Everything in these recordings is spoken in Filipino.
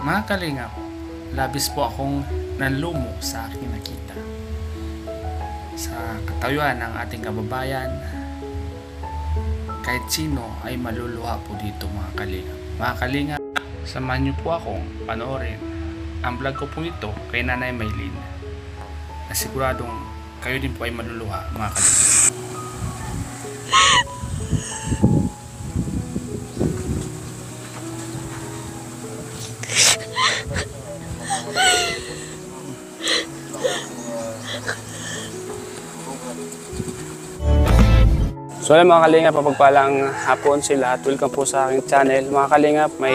Mga kalingap, labis po akong nanlumo sa aking nakita. Sa katayuan ng ating kababayan, kahit sino ay maluluha po dito mga kalingap. Mga kalingap, samahan niyo po akong panoorin ang vlog ko po ito kay Nanay Maylin. Na siguradong kayo din po ay maluluha mga kalingap. So alam mga kalingap, papagpalang hapon sila at welcome po sa aking channel. Mga kalingap, may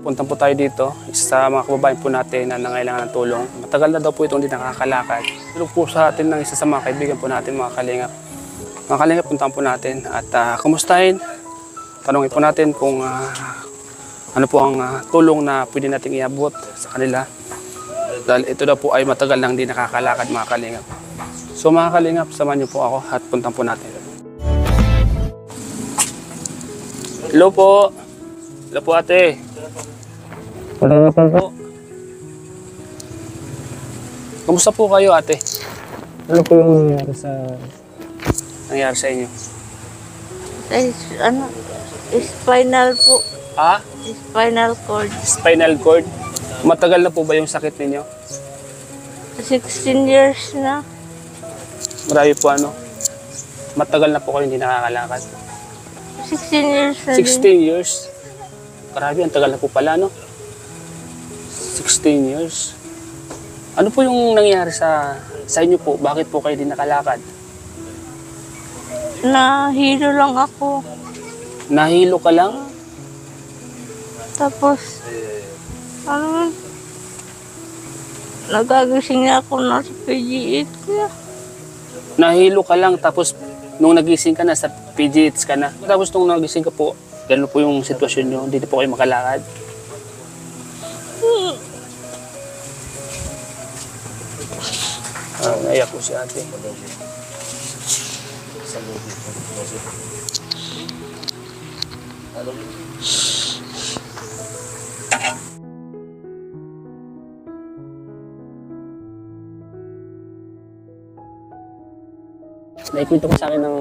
puntang po tayo dito. Isa sa mga kababayan po natin na nangailangan ng tulong. Matagal na daw po itong hindi nakakalakad. Tulong po sa atin ng isa sa mga kaibigan po natin mga kalingap. Mga kalingap, puntahan po natin at kumustahin. Tanungin po natin kung ano po ang tulong na pwede nating iabot sa kanila. Dahil ito daw po ay matagal nang hindi nakakalakad mga kalingap. So mga kalingap, samahan niyo po ako at puntahan po natin. Hello po. Hello po ate. Hello po. Kumusta po kayo ate? Ano po yung nangyari sa inyo? Ay, spinal po. Ah? Spinal cord. Spinal cord? Matagal na po ba yung sakit ninyo? 16 years na. Marami po ano? Matagal na po kayo hindi nakakalakad? 16 years na 16 din. years? Grabe, ang tagal na po pala, no? 16 years? Ano po yung nangyari sa inyo po? Bakit po kayo di nakalakad? Nahilo lang ako. Nahilo ka lang? Tapos, nagagising na ako na sa PG8 na. Nahilo ka lang tapos nung nagising ka na sa PGH ka na. Tapos nung nagising ka po, gano'n po yung sitwasyon nyo, hindi na po kayo makalakad. Naiyak po si ate. Naikwento ko sa akin ng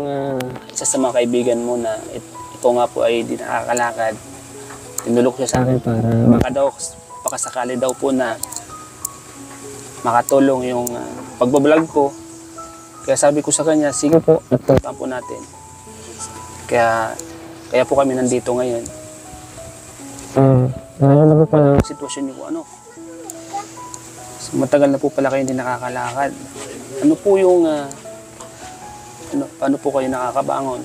isa sa mga kaibigan mo na ito nga po ay di nakakalakad. Tinulok siya sa akin para baka sakali daw po na makatulong yung pagbablog ko. Kaya sabi ko sa kanya, sige po, nagpuntaan po natin. Kaya po kami nandito ngayon. Ngayon na po pala. Sitwasyon niyo po ano? Matagal na po pala kayo hindi nakakalakad. Ano po yung paano po kayo nakakabangon?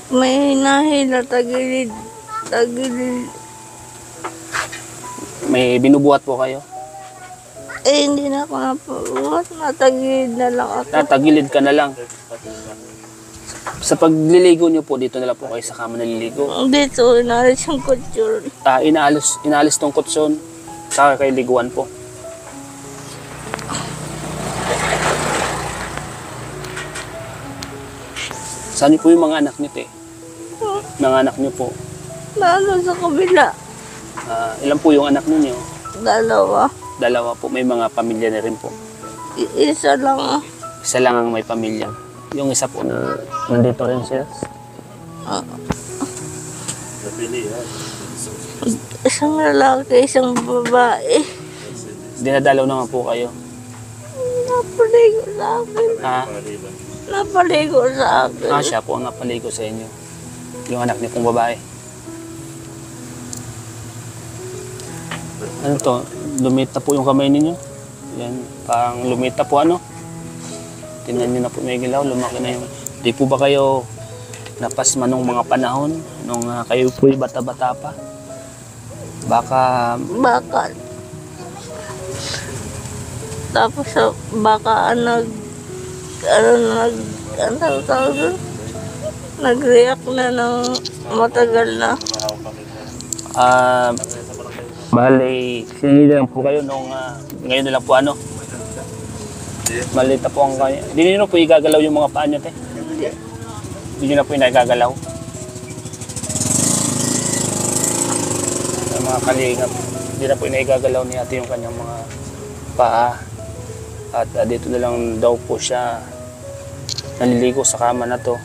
May nahila, tagilid. May binubuhat po kayo? Eh, hindi na ako napabuhat. Natagilid na lang ako. Natagilid ka na lang. Sa pagliligo niyo po, dito na lang po kayo sa kama naliligo. Dito, inalis yung kutsyon. Inalis tong kutson, saka kayo liguan po. Saan niyo po yung mga anak niyo, te? Mga anak niyo po. Lalo sa kabila. Ilan po yung anak niyo? Dalawa. Dalawa po. May mga pamilya na rin po. Isa lang. Isa lang ang may pamilya. Yung isa po na nandito rin siya. Isang lalaki, isang babae. Dinadalaw naman po kayo. Napaligo sa akin. Napaligo sa akin. Siya po ang napaligo sa inyo. Yung anak niyo pong babae. Ano to? Lumita po yung kamay ninyo. Yan, parang lumita po ano. Tingnan niyo na po may gilaw, lumaki na yung... Di po ba kayo napasma nung mga panahon? Nung kayo po yung bata-bata pa? Baka... Tapos baka nag-react na ng matagal na. Bali, sinili lang po kayo nung ngayon na lang po ano. Malita po ang kanya. Hindi nyo po igagalaw yung mga paa nyo, te? Hindi nyo na po yung mga kalingap. Hindi na po inaigagalaw ni ate yung kanyang mga paa. At dito na lang daw po siya naliligo sa kama na to.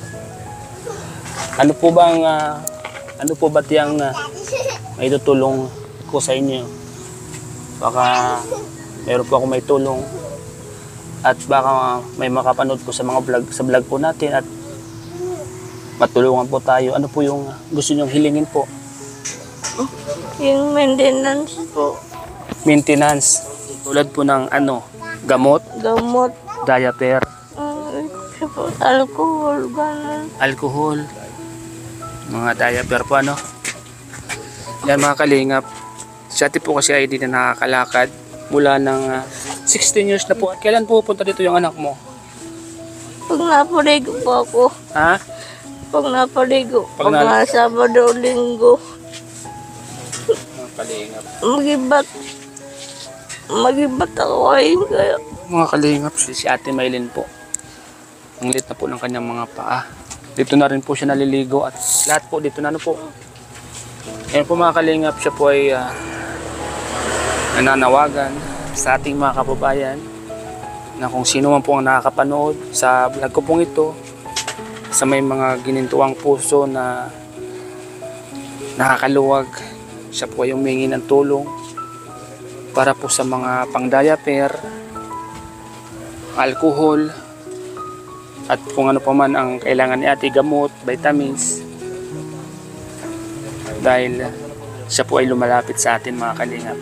Ano po ba tiyang may tutulong ko sa inyo? Baka mayroon po ako may tulong at baka may makapanood po sa mga vlog po natin at matulungan po tayo. Ano po yung gusto niyong hilingin po? Yung maintenance po. Maintenance. Tulad po ng gamot, Gamot. diaper, Siya po, alcohol, ganun. alcohol, mga diaper po Yan mga kalingap. Si ate po kasi ay hindi na nakakalakad mula ng 16 years na po. At kailan po pupunta dito yung anak mo? Pag napaligo po ako. Ha? Pag napaligo. Pag Pag mga Sabado, Linggo. Mga kalingap. Magibat ako kayo. Kaya Mga kalingap, si ate Maylin po. Ang lit na po ng kanyang mga paa. Dito na rin po siya naliligo at lahat po dito na po. Ayan po mga kalingap, siya po ay nananawagan sa ating mga kababayan na kung sino man po ang nakakapanood sa vlog ko pong ito, sa may mga ginintuang puso na nakakaluwag, siya po ay humingi ng tulong para po sa mga pang-diaper, alcohol, at kung ano pa man ang kailangan ni ate, gamot, vitamins. Dahil siya po ay lumalapit sa atin mga kalingap.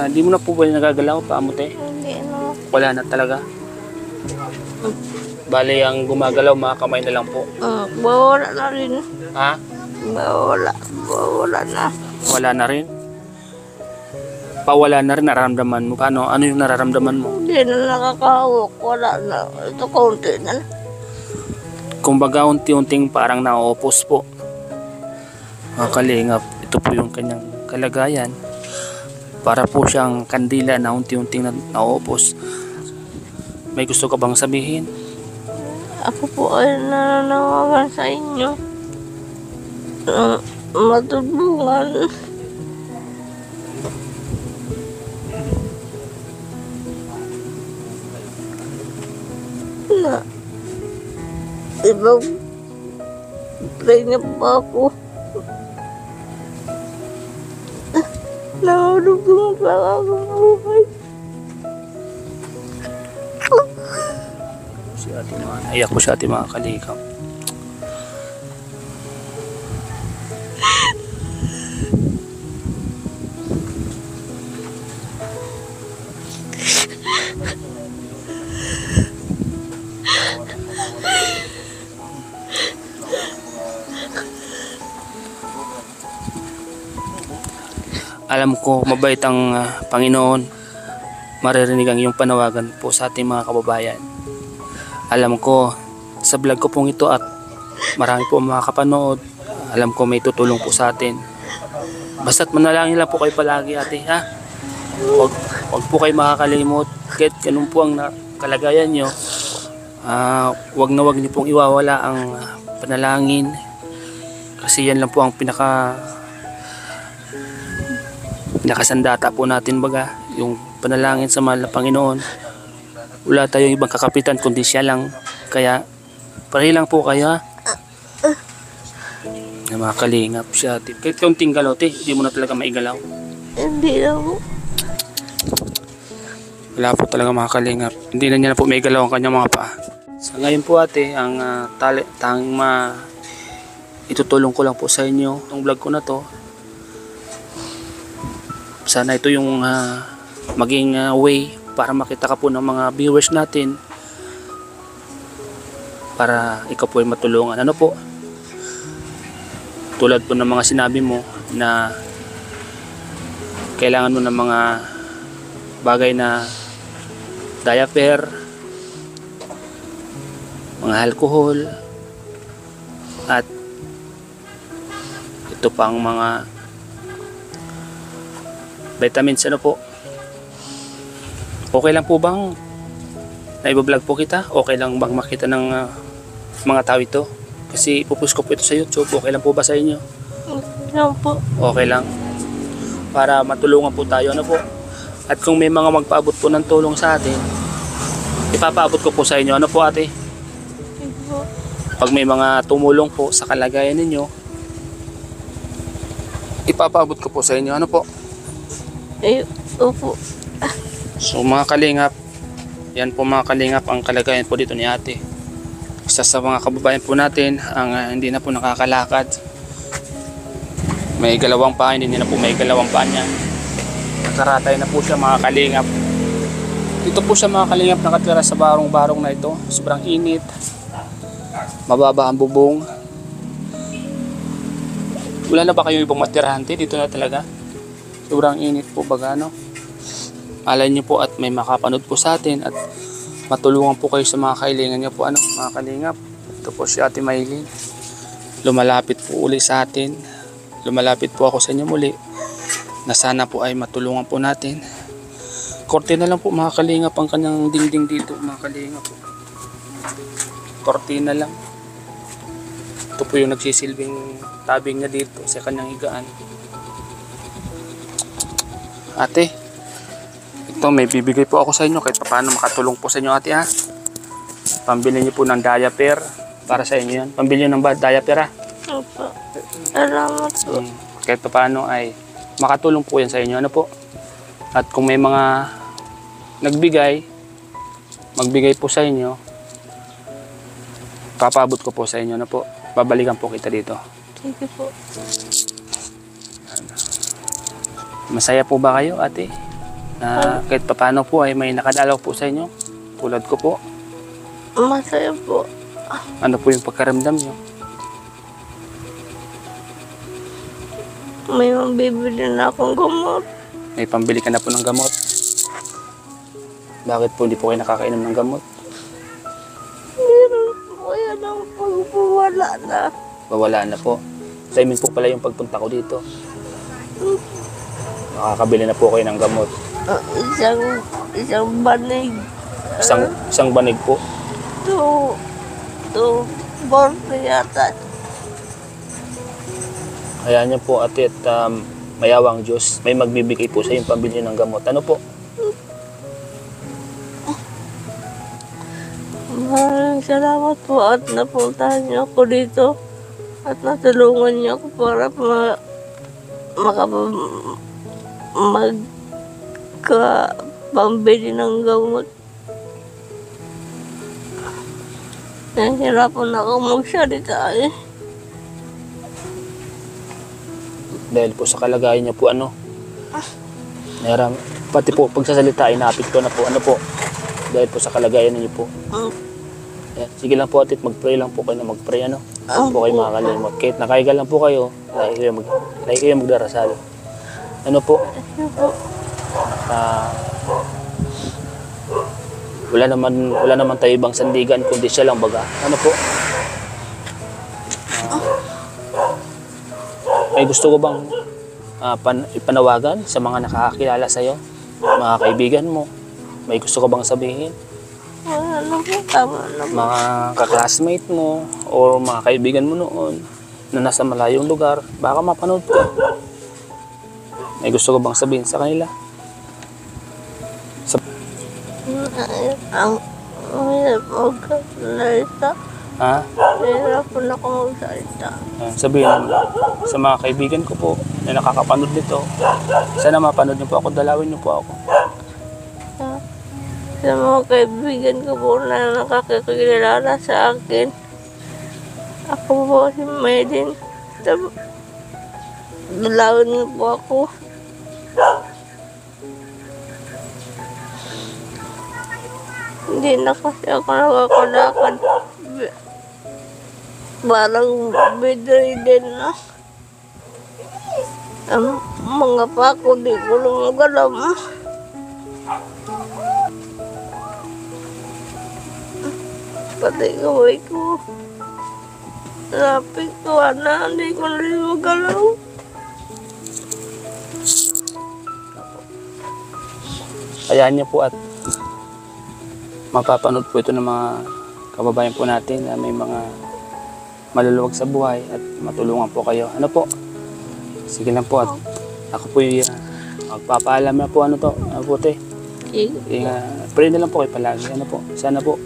Di mo na po ba nagagalaw pa amote? hindi na. Wala na talaga. Bale ang gumagalaw mga kamay na lang po. Bawala na rin. Ha? Bawala na. Wala na rin? Pawala na rin, nararamdaman mo. Ano yung nararamdaman mo? Hindi na nakakahawak. Wala na. Ito kaunti na. Kumbaga unti-unting parang nauupos po. Mga kalingap, ito po yung kanyang kalagayan. Para po siyang kandila na unti-unting nauupos. May gusto ka bang sabihin? Ako po ay nananawagan sa inyo. Matulungan. Na ibang pray niya pa ako. Nahulog yung pa akong buhay. Si ate mga, naiyak po si ate mga kalingap. Alam ko mabait ang Panginoon. Maririnig ang iyong panawagan po sa ating mga kababayan. Alam ko sa vlog ko pong ito at marami po makakapanood. Alam ko may tutulong po sa atin. Basta't manalangin lang po kayo palagi ate, ha? Huwag po kayo makakalimot. Kahit ganun po ang kalagayan nyo, huwag niyo pong iwawala ang panalangin. Kasi yan lang po ang pinakasandata po natin baga, yung panalangin sa mahal na Panginoon. Wala tayong ibang kakapitan kundi siya lang. Kaya pray lang po kayo, ha? Na mga kalingap siya. Kahit kaunting galaw, hindi mo na talaga maigalaw. Hindi ako. Wala po talaga mga kalingap. Hindi na niya na po maigalaw ang kanyang mga paa. Sa ngayon po ate, ang itutulong ko lang po sa inyo itong vlog ko na to. Sana ito yung maging way para makita ka po ng mga viewers natin, para ikaw po ay matulungan. Ano po? Tulad po ng mga sinabi mo na kailangan mo ng mga bagay na diaper, mga alcohol, at ito pang mga vitamins. Ano po? Okay lang po bang naibablog po kita? Okay lang bang makita ng mga tao ito? Kasi ipupost ko po ito sa YouTube. Okay lang po ba sa inyo? Yan po. Okay lang. para matulungan po tayo. Ano po? At kung may mga magpaabot po ng tulong sa atin, ipapaabot ko po sa inyo. Ano po ate? Sige po. Pag may mga tumulong po sa kalagayan ninyo, ipapaabot ko po sa inyo. Ano po? Eh, opo. So mga kalingap, yan po mga kalingap ang kalagayan po dito ni ate. Isa sa mga kababayan po natin ang hindi na po nakakalakad. May galawang paa, hindi na po may galawang paa niya. Nakaratay na po siya mga kalingap. Dito po siya mga kalingap nakatira sa barong-barong na ito. Sobrang init. Mababa ang bubong. Wala na ba kayong ibang matirahante? Dito na talaga. Sobrang init po baga no. Alay niyo po at may makapanood po sa atin at matulungan po kayo sa mga kailangan niyo po ano mga kalingap. Ito po si Ate Maylin. Lumalapit po uli sa atin. Lumalapit po ako sa inyo muli na sana po ay matulungan po natin. Kortina lang po mga kalingap ang kanyang dingding dito mga kalingap. Kortina lang. Ito po yung nagsisilbing tabing niya dito sa kanyang higaan. Ate, ito may bibigay po ako sa inyo kahit paano makatulong po sa inyo ate ha. Pambili niyo po ng diaper para sa inyo yan. Pambili ng diaper ha. Opo. Salamat po. Kahit paano ay makatulong po yan sa inyo. Ano po? At kung may mga magbigay po sa inyo, papabot ko po sa inyo. Ano po? Babalikan po kita dito. Sige po. Masaya po ba kayo ate? Na kahit paano po ay may nakadalaw po sa inyo? Tulad ko po. Masaya po. Ano po yung pagkaramdam nyo? May mabibili na akong gamot. May pambili ka na po ng gamot. Bakit po hindi po kayo nakakainom ng gamot? Meron po yan ang pagpawala na. Bawala na po. Timing po pala yung pagpunta ko dito. Makakabili na po kayo ng gamot. Isang banig. Isang banig po. Two borse yata. Kaya niyo po ate at mayawang Diyos, may magbibigay po sa yung pambili ng gamot. Ano po? Maraming salamat po at napuntahan niyo ako dito at natulungan niyo ako para magkapambili ng gamot. Nahihirapan ako magsalita eh. Dahil po sa kalagayan niyo po ano. Pati po pagsasalita inapit ko na po. Ano po? Dahil po sa kalagayan niyo po. Yan. Sige lang po atit, mag-pray lang po kayo na mag-pray ano. Huwag po kayo makakalimot. Kahit nakahiga lang po kayo, lagi kayo magdarasal. Ano po? Wala naman tayo ibang sandigan kundi siya lang baga. Ano po? May gusto ko bang ipanawagan sa mga nakakakilala sa'yo? Mga kaibigan mo? May gusto ko bang sabihin? Wala na po, tama na po. Mga kaklasmate mo o mga kaibigan mo noon na nasa malayong lugar, baka mapanood ko. May gusto ko bang sabihin sa kanila? Ang hirap magsalita. Ha? Hirap po na ako magsalita. Sabihin mo sa mga kaibigan ko po na nakakapanood nito, sana mapanood niyo po ako, dalawin niyo po ako. Sa mga kaibigan ko po na nakakakilala sa akin. Ako po si Maylin. Dalawin niyo po ako. Hindi na kasi ako nakakalakad. Parang bedridden na. Ang mga pako di ko lang magalam. Pati gaway ko. Lapit ko na, hindi ko na rin magalaw. Hayaan niyo po at mapapanood po ito ng mga kababayan po natin na may mga maluluwag sa buhay at matulungan po kayo. Ano po? Sige lang po at Ako po yung magpapaalam na po puti. Sige. Pray na lang po kayo palagi. Sana po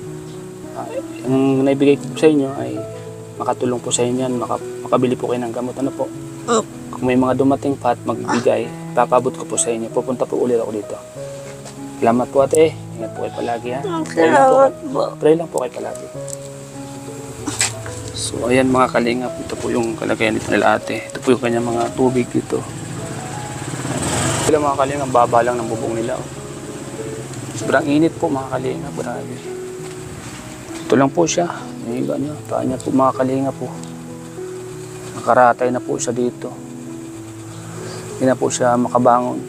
yung naibigay ko po sa inyo ay makatulong po sa inyo yan, makabili po kayo ng gamot. Po? Kung may mga dumating pa at magbigay, papabot ko po sa inyo. Pupunta po ulit ako dito. Salamat po ate. Ingat po kayo palagi ha. Salamat po. Pray lang po kayo palagi. So ayan mga kalingap, ito po yung kalagayan dito nila ate. Ito po yung kanyang mga tubig dito. Sila mga kalingap, baba lang ng bubong nila. Sobrang init po mga kalingap, grabe. Ito lang po siya. May ganyan, paa niya po mga kalingap po. Nakaratay na po siya dito. Hindi na po siya makabangon.